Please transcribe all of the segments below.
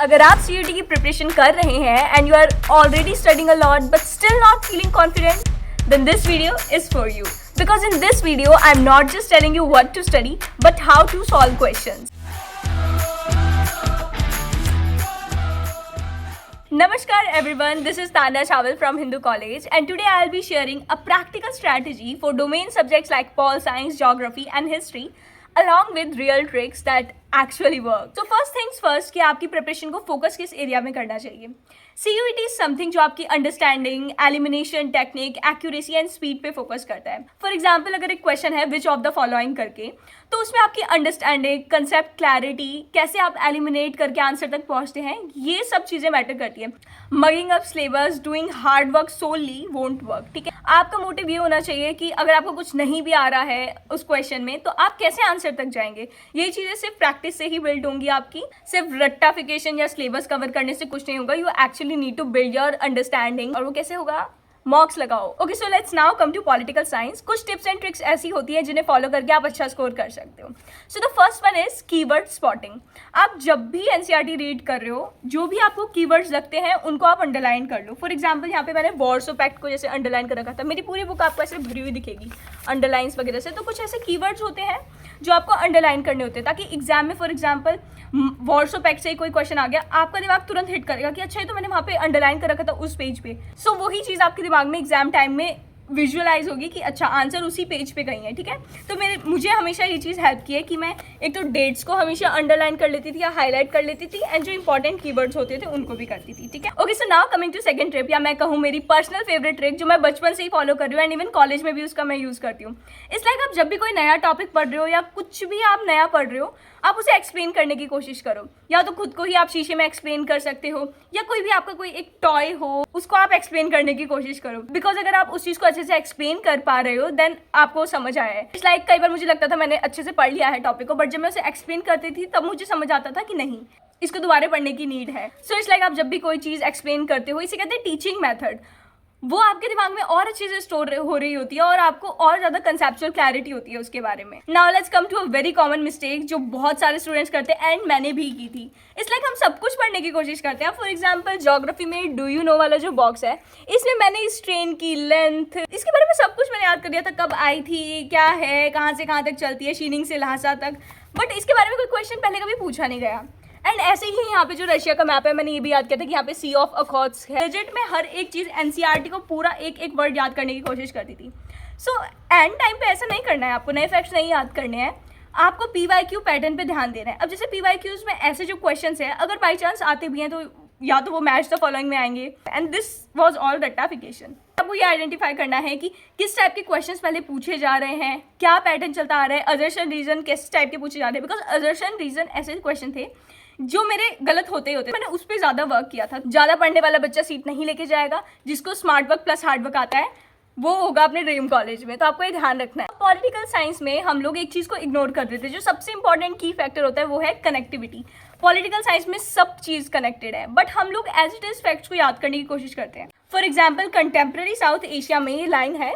अगर आप CUET की प्रिपरेशन कर रहे हैं and you are already studying a lot but still not feeling confident, then this video is for you. Because in this video, I'm not just telling you what to study, but how to solve questions. Namaskar everyone, this is Tanya Chawal from Hindu College and today I'll be sharing a practical strategy for domain subjects like Pol Science, Geography and History along with real tricks that actually work. So first things first कि आपकी preparation को focus किस area में करना चाहिए. CUET is something जो आपकी understanding, elimination technique, accuracy and speed पे फोकस करता है. फॉर एग्जाम्पल अगर एक क्वेश्चन है विच ऑफ द फॉलोइंग करके, तो उसमें आपकी अंडरस्टैंडिंग, कंसेप्ट क्लैरिटी, कैसे आप एलिमिनेट करके आंसर तक पहुंचते हैं, ये सब चीज़ें मैटर करती है. Mugging up syllabus, doing hard work solely won't work. ठीक है, आपका मोटिव ये होना चाहिए कि अगर आपको कुछ नहीं भी आ रहा है उस क्वेश्चन में तो आप कैसे आंसर तक जाएंगे. ये चीज़ें सिर्फ प्रैक्टिस से ही बिल्ड होंगी आपकी. सिर्फ रट्टाफिकेशन या सिलेबस कवर करने से कुछ नहीं होगा. You actually need to build your understanding. और वो कैसे होगा? मॉक्स लगाओ. Okay, so let's now come to political science. कुछ टिप्स एंड ट्रिक्स ऐसी होती है जिन्हें फॉलो करके आप अच्छा स्कोर कर सकते हो. So the first one is keyword spotting. आप जब भी एनसीईआरटी रीड कर रहे हो, जो भी आपको कीवर्ड्स लगते हैं उनको आप अंडरलाइन कर लो. फॉर एग्जाम्पल यहाँ पे मैंने वॉर्सो पैक्ट को जैसे अंडरलाइन कर रखा था. मेरी पूरी बुक आपको ऐसे भरी हुई दिखेगी अंडरलाइंस वगैरह से. तो कुछ ऐसे कीवर्ड्स होते हैं जो आपको अंडरलाइन करने होते हैं ताकि एग्जाम में फॉर एग्जाम्पल वॉर्सो पैक्ट से कोई क्वेश्चन आ गया, आपका दिमाग तुरंत हिट करेगा कि अच्छा ये तो मैंने वहाँ पे अंडरलाइन कर रखा था उस पेज पे. सो वही चीज़ आपके दिमाग में एग्जाम टाइम में विजुअलाइज होगी कि अच्छा आंसर उसी पेज पे गई है. ठीक है, तो मुझे हमेशा ये चीज़ हेल्प की है कि मैं एक तो डेट्स को हमेशा अंडरलाइन कर लेती थी या हाईलाइट कर लेती थी एंड जो इंपॉर्टेंट कीवर्ड्स होते थे उनको भी करती थी. ठीक है, okay, so now coming to second trick, या मैं कहूँ मेरी पर्सनल फेवरेट ट्रिक जो मैं बचपन से ही फॉलो कर रही हूँ एंड इवन कॉलेज में भी उसका मैं यूज़ करती हूँ. इट्स लाइक आप जब भी कोई नया टॉपिक पढ़ रहे हो या कुछ भी आप नया पढ़ रहे हो, आप उसे एक्सप्लेन करने की कोशिश करो. या तो खुद को ही आप शीशे में एक्सप्लेन कर सकते हो या कोई भी आपका कोई एक टॉय हो उसको आप एक्सप्लेन करने की कोशिश करो. बिकॉज अगर आप उस चीज़ को अच्छे से एक्सप्लेन कर पा रहे हो देन आपको समझ आया है. इट्स लाइक कई बार मुझे लगता था मैंने अच्छे से पढ़ लिया है टॉपिक को, बट जब मैं उसे एक्सप्लेन करती थी तब मुझे समझ आता था कि नहीं, इसको दोबारा पढ़ने की नीड है. सो इट्स लाइक आप जब भी कोई चीज़ एक्सप्लेन करते हो, इसे कहते हैं टीचिंग मेथड. वो आपके दिमाग में और अच्छे से स्टोर हो रही होती है और आपको और ज़्यादा कंसेप्चुअल क्लैरिटी होती है उसके बारे में. Now let's come to a very common mistake जो बहुत सारे स्टूडेंट्स करते हैं एंड मैंने भी की थी. इट्स लाइक हम सब कुछ पढ़ने की कोशिश करते हैं. फॉर एग्जाम्पल ज्योग्राफी में डू यू नो वाला जो बॉक्स है, इसमें मैंने इस ट्रेन की लेंथ, इसके बारे में सब कुछ मैंने याद कर लिया था, कब आई थी, क्या है, कहाँ से कहाँ तक चलती है, शीनिंग से लहासा तक. बट इसके बारे में कोई क्वेश्चन पहले कभी पूछा नहीं गया. एंड ऐसे ही यहाँ पे जो रशिया का मैप है, मैंने ये भी याद किया था कि यहाँ पे सी ऑफ अखॉट्स है. बजट में हर एक चीज़ एनसीईआरटी को पूरा एक एक वर्ड याद करने की कोशिश करती थी. सो एंड टाइम पे ऐसा नहीं करना है. आपको नए फैक्ट्स नहीं याद करने हैं, आपको PYQ पैटर्न पे ध्यान देना है. अब जैसे PYQs में ऐसे जो क्वेश्चन है अगर बाई चांस आते भी हैं तो या तो वो मैच द फॉलोइंग में आएंगे एंड दिस वॉज ऑल रट्टाफिकेशन. आपको ये आइडेंटिफाई करना है कि किस टाइप के क्वेश्चंस पहले पूछे जा रहे हैं, क्या पैटर्न चलता आ रहा है, अजर्शन रीजन किस टाइप के पूछे जा रहे हैं. बिकॉज अजर्शन रीजन ऐसे क्वेश्चन थे जो मेरे गलत होते ही होते. मैंने उस पर ज़्यादा वर्क किया था. ज़्यादा पढ़ने वाला बच्चा सीट नहीं लेके जाएगा. जिसको smart work plus hard work आता है वो होगा अपने ड्रीम कॉलेज में. तो आपको ये ध्यान रखना है. पॉलिटिकल साइंस में हम लोग एक चीज़ को इग्नोर कर देते हैं. जो सबसे इंपॉर्टेंट की फैक्टर होता है वो है कनेक्टिविटी. पॉलिटिकल साइंस में सब चीज़ कनेक्टेड है बट हम लोग एज इट इज फैक्ट्स को याद करने की कोशिश करते हैं. For example contemporary south Asia में ये लाइन है,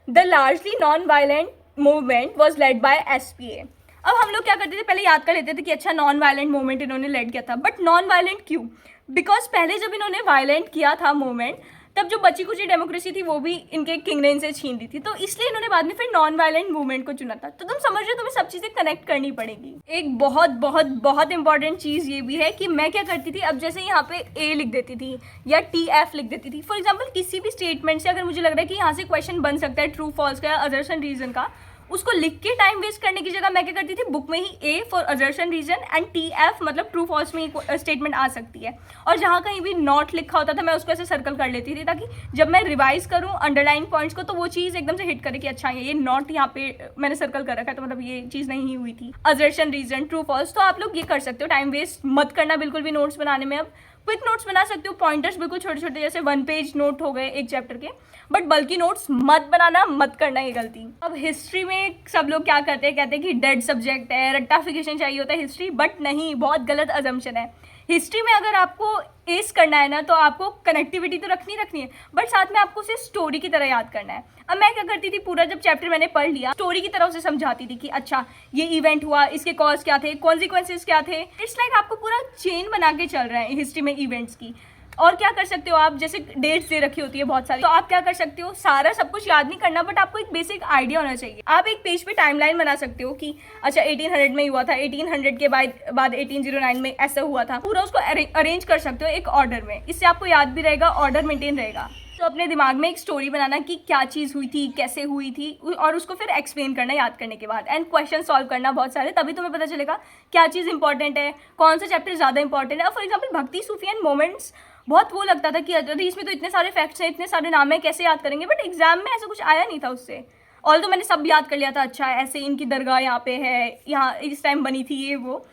the largely non violent movement was led by SPA. अब हम लोग क्या करते थे, पहले याद कर लेते थे कि अच्छा नॉन वायलेंट मूवमेंट इन्होंने लेड किया था. बट नॉन वायलेंट क्यों? बिकॉज पहले जब इन्होंने वायलेंट किया था मूवमेंट, तब जो बची कुची डेमोक्रेसी थी वो भी इनके किंग ने इनसे छीन ली थी. तो इसलिए इन्होंने बाद में फिर नॉन वायलेंट मूवमेंट को चुना था. तो तुम समझ रहे हो, तुम्हें सब चीज़ें कनेक्ट करनी पड़ेगी. एक बहुत बहुत बहुत इंपॉर्टेंट चीज़ ये भी है कि मैं क्या करती थी, अब जैसे यहाँ पे A लिख देती थी या TF लिख देती थी. फॉर एग्जाम्पल किसी भी स्टेटमेंट से अगर मुझे लग रहा है कि यहाँ से क्वेश्चन बन सकता है ट्रू फॉल्स का या अजर्शन रीजन का, उसको लिख के टाइम वेस्ट करने की जगह मैं क्या करती थी, बुक में ही A for assertion reason and TF मतलब ट्रू फॉल्स में ही स्टेटमेंट आ सकती है. और जहाँ कहीं भी नॉट लिखा होता था मैं उसको ऐसे सर्कल कर लेती थी ताकि जब मैं रिवाइज करूँ अंडरलाइन पॉइंट्स को तो वो चीज़ एकदम से हिट करे कि अच्छा ये नॉट यहाँ पे मैंने सर्कल कर रखा है तो मतलब ये चीज़ नहीं हुई थी. Assertion reason true false. तो आप लोग ये कर सकते हो, टाइम वेस्ट मत करना बिल्कुल भी नोट्स बनाने में. अब क्विक नोट्स बना सकते हो, पॉइंटर्स बिल्कुल छोटे छोटे जैसे 1 पेज नोट हो गए एक चैप्टर के, बट बल्कि नोट्स मत बनाना, मत करना ये गलती. अब हिस्ट्री में सब लोग क्या करते हैं, कहते हैं कि डेड सब्जेक्ट है, रट्टाफिकेशन चाहिए होता है हिस्ट्री. बट नहीं, बहुत गलत अजम्पशन है. हिस्ट्री में अगर आपको एस करना है ना, तो आपको कनेक्टिविटी तो रखनी है, बट साथ में आपको उसे स्टोरी की तरह याद करना है। अब मैं क्या करती थी, पूरा जब चैप्टर मैंने पढ़ लिया, स्टोरी की तरह उसे समझाती थी कि अच्छा ये इवेंट हुआ, इसके कॉज क्या थे, कॉन्सिक्वेंसेज क्या थे। इट्स लाइक आपको पूरा चेन बना के चल रहा है हिस्ट्री में इवेंट्स की। और क्या कर सकते हो आप, जैसे डेट्स दे रखी होती है बहुत सारी, तो आप क्या कर सकते हो, सारा सब कुछ याद नहीं करना, बट आपको एक बेसिक आइडिया होना चाहिए। आप एक पेज पे टाइमलाइन बना सकते हो कि अच्छा 1800 में हुआ था, 1800 के बाद 1809 में ऐसा हुआ था, पूरा उसको अरेंज कर सकते हो एक ऑर्डर में। इससे आपको याद भी रहेगा, ऑर्डर मेंटेन रहेगा। तो अपने दिमाग में एक स्टोरी बनाना कि क्या चीज़ हुई थी, कैसे हुई थी, और उसको फिर एक्सप्लेन करना याद करने के बाद, एंड क्वेश्चन सॉल्व करना बहुत सारे, तभी तुम्हें पता चलेगा क्या चीज़ इंपॉर्टेंट है, कौन सा चैप्टर ज़्यादा इंपॉर्टेंट है। फॉर एग्जाम्पल भक्ति, सूफी एंड मोमेंट्स बहुत वो लगता था कि अरे इसमें तो इतने सारे फैक्ट्स हैं, इतने सारे नाम हैं, कैसे याद करेंगे, बट एग्जाम में ऐसा कुछ आया नहीं था उससे। ऑल तो मैंने सब याद कर लिया था, अच्छा ऐसे इनकी दरगाह यहाँ पे है, यहाँ इस टाइम बनी थी ये वो,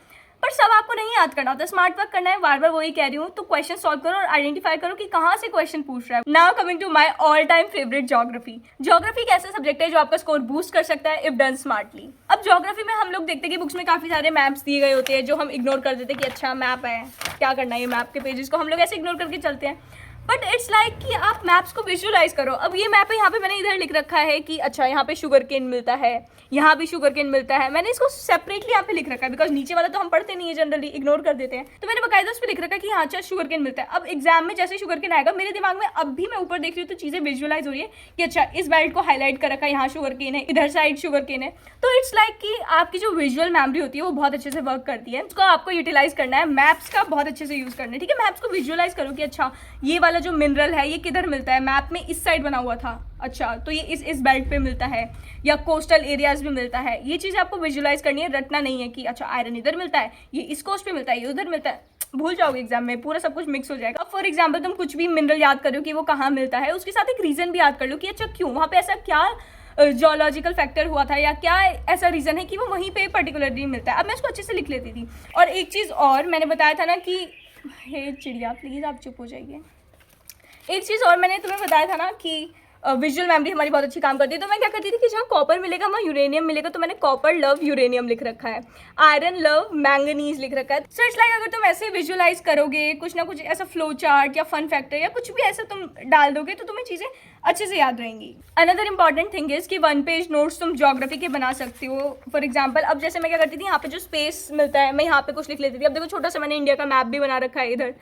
पर सब आपको नहीं याद करना होता, स्मार्ट वर्क करना है। बार बार वही कह रही हूँ, तो क्वेश्चन सॉल्व करो और आइडेंटिफाई करो कि कहाँ से क्वेश्चन पूछ रहा है। Now coming to my all time favourite, geography. Geography एक ऐसा सब्जेक्ट है जो आपका स्कोर बूस्ट कर सकता है इफ डन स्मार्टली। अब ज्योग्राफी में हम लोग देखते हैं कि बुक्स में काफी सारे मैप्स दिए गए होते हैं जो हम इग्नोर कर देते हैं कि अच्छा मैप है, क्या करना है, ये मैप के पेजेस को हम लोग ऐसे इग्नोर करके चलते हैं। बट इट्स लाइक कि आप मैप्स को विजुअलाइज करो। अब ये मैप है, यहाँ पे मैंने इधर लिख रखा है कि अच्छा यहाँ पे शुगर केन मिलता है, यहाँ भी शुगर केन मिलता है, मैंने इसको सेपरेटली यहाँ पे लिख रखा है, बिकॉज नीचे वाला तो हम पढ़ते नहीं है, जनरली इग्नोर कर देते हैं, तो मैंने बकायदा उस पर लिख रखा है कि हाँ अच्छा शुगर केन मिलता है। अब एग्जाम में जैसे शुगर केन आएगा, मेरे दिमाग में अब भी मैं ऊपर देख रही हूँ तो चीज़ें विजुअलाइज हो रही है कि अच्छा इस बेल्ट को हाईलाइट कर रखा है, यहाँ शुगर केन है, इधर साइड शुगर केन है। तो इट्स लाइक कि आपकी जो विजुअल मेमोरी होती है वो बहुत अच्छे से वर्क करती है, उसको आपको यूटिलाइज करना है, मैप्स का बहुत अच्छे से यूज करना है। ठीक है, मैप्स को विजुअलाइज करो कि अच्छा ये वाला जो मिनरल है ये किधर मिलता है, मैप में इस साइड बना हुआ था, अच्छा तो ये इस बेल्ट पे मिलता है, या कोस्टल एरियाज में मिलता है। ये चीज़ आपको विजुअलाइज करनी है, रटना नहीं है कि अच्छा आयरन इधर मिलता है, ये इस कोस्ट पे मिलता है, ये उधर मिलता है, भूल जाओगे एग्जाम में, पूरा सब कुछ मिक्स हो जाएगा। फॉर एग्जाम्पल तुम कुछ भी मिनरल याद करो कि वो कहाँ मिलता है, उसके साथ एक रीजन भी याद कर लो कि अच्छा क्यों वहाँ पे ऐसा क्या जियोलॉजिकल फैक्टर हुआ था, या क्या ऐसा रीजन है कि वो वहीं पे पर्टिकुलरली मिलता है। अब मैं उसको अच्छे से लिख लेती थी। और एक चीज़ और मैंने बताया था ना कि हे चिड़िया प्लीज़ आप चुप हो जाइए। एक चीज़ और मैंने तुम्हें बताया था ना कि विजुअल मेमोरी हमारी बहुत अच्छी काम करती है। तो मैं क्या करती थी कि जहाँ कॉपर मिलेगा वहाँ यूरेनियम मिलेगा, तो मैंने कॉपर लव यूरेनियम लिख रखा है, आयरन लव मैंगनीज लिख रखा है। सो इट्स लाइक अगर तुम ऐसे विजुअलाइज करोगे, कुछ ना कुछ ऐसा फ्लो चार्ट या फन फैक्टर या कुछ भी ऐसा तुम डाल दोगे, तो तुम्हें चीज़ें अच्छे से याद रहेंगी। अनदर इंपॉर्टेंट थिंग इज कि 1 पेज नोट्स तुम ज्योग्राफी के बना सकते हो। फॉर एग्जाम्पल अब जैसे मैं क्या करती थी, यहाँ पे जो स्पेस मिलता है मैं यहाँ पे कुछ लिख लेती थी। अब देखो छोटा सा मैंने इंडिया का मैप भी बना रखा है इधर,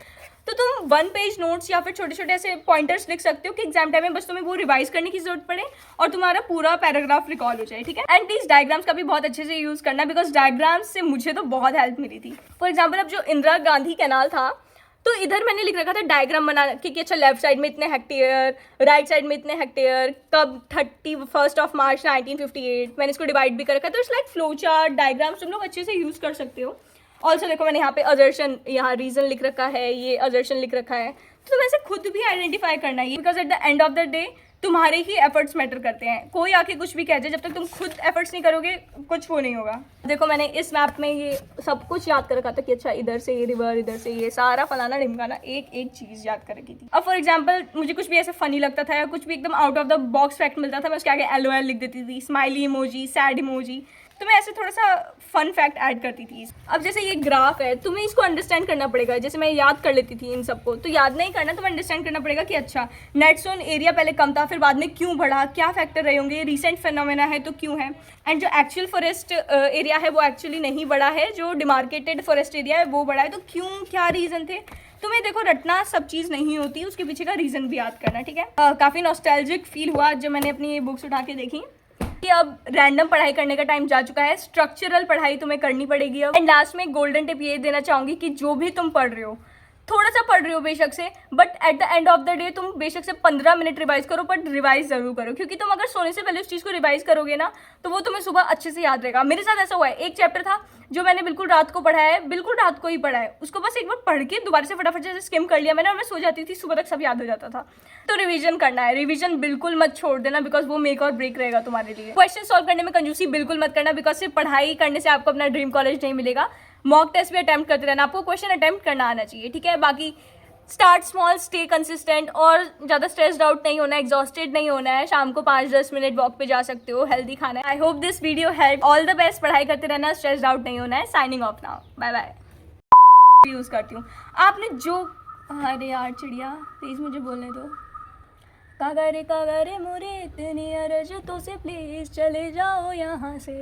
तो तुम 1 पेज नोट्स या फिर छोटे छोटे ऐसे पॉइंटर्स लिख सकते हो कि एग्जाम टाइम में बस तुम्हें वो रिवाइज करने की जरूरत पड़े और तुम्हारा पूरा पैराग्राफ रिकॉल हो जाए। ठीक है, एंड प्लीज डायग्राम्स का भी बहुत अच्छे से यूज करना, बिकॉज डायग्राम्स से मुझे तो बहुत हेल्प मिली थी। फॉर एग्जाम्पल अब जो इंदिरा गांधी कैनाल था, तो इधर मैंने लिख रखा था डायग्राम बना के कि अच्छा लेफ्ट साइड में इतने हेक्टेयर, राइट साइड में इतने हेक्टेयर, कब 31 मार्च 1958, मैंने इसको डिवाइड भी कर रखा है। तो it's like flow chart, diagrams तुम लोग अच्छे से यूज कर सकते हो। ऑल्सो देखो मैंने यहाँ पे अजर्शन, यहाँ रीजन लिख रखा है, ये अजर्शन लिख रखा है, तो तुम्हें ऐसे खुद भी आइडेंटिफाई करना है, because at the end of the day तुम्हारे ही एफर्ट्स मैटर करते हैं। कोई आके कुछ भी कह जाए, जब तक तुम खुद एफर्ट्स नहीं करोगे कुछ वो नहीं होगा। देखो मैंने इस मैप में ये सब कुछ याद कर रखा था कि अच्छा इधर से ये रिवर, इधर से ये सारा फलाना ढिमकाना, एक एक चीज़ याद कर रखी थी। अब फॉर एग्जाम्पल मुझे कुछ भी ऐसे फनी लगता था या कुछ भी एकदम out of the box fact मिलता था, मैं उसके आगे LOL लिख देती थी, स्माइली इमोजी, सैड इमोजी, तो मैं ऐसे थोड़ा सा फन फैक्ट ऐड करती थी। अब जैसे ये ग्राफ है, तुम्हें इसको अंडरस्टैंड करना पड़ेगा। जैसे मैं याद कर लेती थी इन सबको, तो याद नहीं करना, तुम्हें अंडरस्टैंड करना पड़ेगा कि अच्छा नेट जोन एरिया पहले कम था, फिर बाद में क्यों बढ़ा, क्या फैक्टर रहे होंगे, रिसेंट फिनोमेना है तो क्यों है, एंड जो एक्चुअल फॉरेस्ट एरिया है वो एक्चुअली नहीं बढ़ा है, जो डिमार्केटेड फॉरेस्ट एरिया है वो बढ़ा है, तो क्यों, क्या रीज़न थे। तुम्हें देखो रटना सब चीज़ नहीं होती, उसके पीछे का रीज़न भी याद करना। ठीक है, काफ़ी नॉस्टैल्जिक फील हुआ जब मैंने अपनी बुक्स उठा के देखी कि अब रैंडम पढ़ाई करने का टाइम जा चुका है, स्ट्रक्चरल पढ़ाई तुम्हें करनी पड़ेगी अब। एंड लास्ट में गोल्डन टिप ये देना चाहूंगी कि जो भी तुम पढ़ रहे हो, थोड़ा सा पढ़ रहे हो बेशक से, but at the end of the day तुम बेशक से 15 मिनट रिवाइज करो, बट रिवाइज जरूर करो, क्योंकि तुम अगर सोने से पहले उस चीज़ को रिवाइज करोगे ना तो वो तुम्हें सुबह अच्छे से याद रहेगा। मेरे साथ ऐसा हुआ है, एक चैप्टर था जो मैंने बिल्कुल रात को पढ़ा है, बिल्कुल रात को ही पढ़ा है, उसको बस एक बार पढ़ के दोबारा से फटाफट से स्किम कर लिया मैंने, और मैं सो जाती थी, सुबह तक सब याद हो जाता था। तो रिवीजन करना है, रिवीजन बिल्कुल मत छोड़ देना, बिकॉज वो मेक और ब्रेक रहेगा तुम्हारे लिए। क्वेश्चन सॉल्व करने में कंजूसी बिल्कुल मत करना, बिकॉज सिर्फ पढ़ाई करने से आपको अपना ड्रीम कॉलेज नहीं मिलेगा। मॉक टेस्ट भी अटेम्प्ट करते रहना, आपको क्वेश्चन अटेम्प्ट करना आना चाहिए। ठीक है, बाकी स्टार्ट स्मॉल, स्टे कंसिस्टेंट, और ज़्यादा स्ट्रेस्ड आउट नहीं होना है, एग्जॉस्टेड नहीं होना है। शाम को 5-10 मिनट वॉक पे जा सकते हो, हेल्दी खाना है। I hope this video help. All the best, पढ़ाई करते रहना, स्ट्रेस्ड आउट नहीं होना है। Signing off now, bye bye. Use करती हूँ। आपने जो, अरे यार चिड़िया प्लीज़ मुझे बोलने दो। कागा रे मोरे इतनी अरज तो से प्लीज़ चले जाओ यहाँ से।